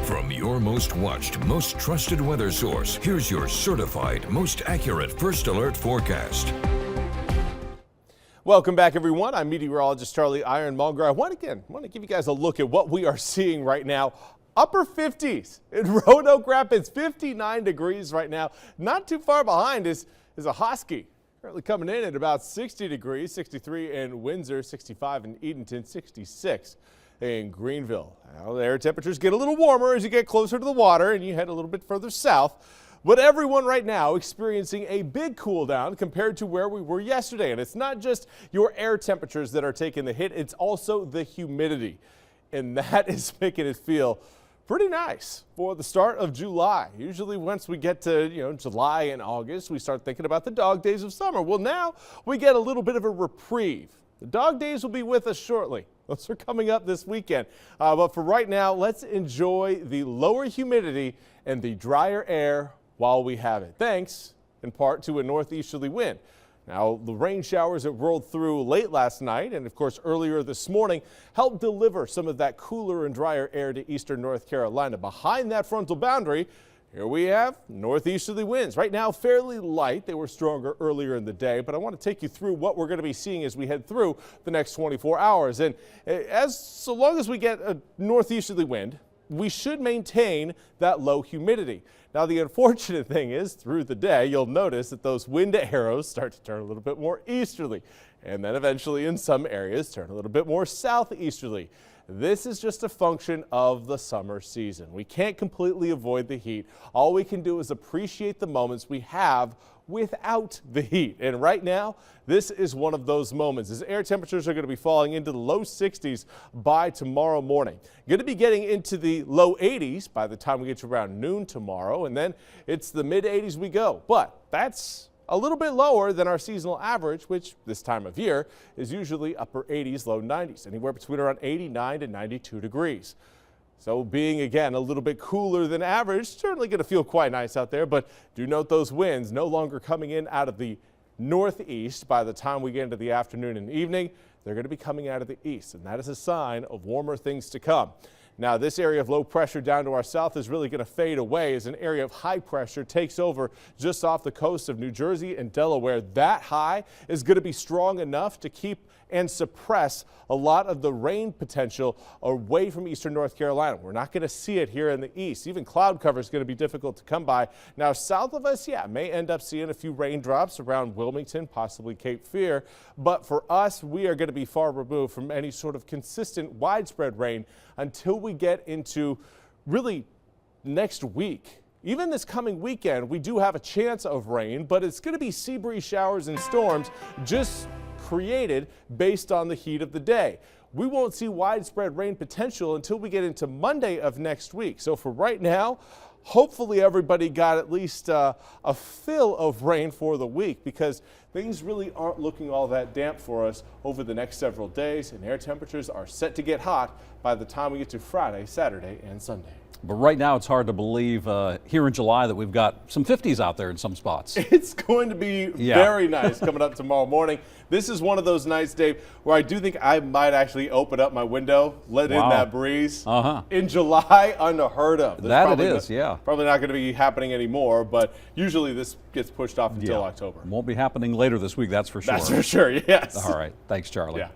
From your most watched, most trusted weather source, here's your certified, most accurate First Alert forecast. Welcome back, everyone. I'm meteorologist Charlie Ironmonger. I want to give you guys a look at what we are seeing right now. Upper 50s in Roanoke Rapids, 59 degrees right now. Not too far behind is a Husky. Currently coming in at about 60 degrees, 63 in Windsor, 65 in Edenton, 66 in Greenville. Now, the air temperatures get a little warmer as you get closer to the water and you head a little bit further south. But everyone right now experiencing a big cool down compared to where we were yesterday. And it's not just your air temperatures that are taking the hit, it's also the humidity. And that is making it feel pretty nice for the start of July. Usually once we get to July and August, we start thinking about the dog days of summer. Well, now we get a little bit of a reprieve. The dog days will be with us shortly. Those are coming up this weekend. But for right now, let's enjoy the lower humidity and the drier air while we have it, thanks in part to a northeasterly wind. Now, the rain showers that rolled through late last night and, of course, earlier this morning helped deliver some of that cooler and drier air to eastern North Carolina. Behind that frontal boundary, here we have northeasterly winds. Right now, fairly light. They were stronger earlier in the day, but I want to take you through what we're going to be seeing as we head through the next 24 hours. And so long as we get a northeasterly wind, we should maintain that low humidity. Now, the unfortunate thing is through the day, you'll notice that those wind arrows start to turn a little bit more easterly and then eventually in some areas turn a little bit more southeasterly. This is just a function of the summer season. We can't completely avoid the heat. All we can do is appreciate the moments we have without the heat. And right now, this is one of those moments as air temperatures are going to be falling into the low 60s by tomorrow morning. Going to be getting into the low 80s by the time we get to around noon tomorrow, and then it's the mid 80s we go. But that's a little bit lower than our seasonal average, which this time of year is usually upper 80s, low 90s, anywhere between around 89 to 92 degrees. So being, again, a little bit cooler than average, certainly going to feel quite nice out there, but do note those winds no longer coming in out of the northeast by the time we get into the afternoon and evening. They're going to be coming out of the east, and that is a sign of warmer things to come. Now, this area of low pressure down to our south is really going to fade away as an area of high pressure takes over just off the coast of New Jersey and Delaware. That high is going to be strong enough to keep and suppress a lot of the rain potential away from eastern North Carolina. We're not going to see it here in the east. Even cloud cover is going to be difficult to come by. Now, south of us, may end up seeing a few raindrops around Wilmington, possibly Cape Fear. But for us, we are going to be far removed from any sort of consistent widespread rain until we get into really next week. Even this coming weekend, we do have a chance of rain, but it's going to be sea breeze showers and storms just created based on the heat of the day. We won't see widespread rain potential until we get into Monday of next week. So for right now, hopefully everybody got at least a fill of rain for the week, because things really aren't looking all that damp for us over the next several days, and air temperatures are set to get hot by the time we get to Friday, Saturday, and Sunday. But right now it's hard to believe here in July that we've got some 50s out there in some spots. It's going to be very nice coming up tomorrow morning. This is one of those nights, Dave, where I do think I might actually open up my window, let in that breeze. In July, unheard of. That it is, Probably not going to be happening anymore, but usually this gets pushed off until October. Won't be happening later this week, that's for sure. That's for sure, yes. All right. Thanks, Charlie.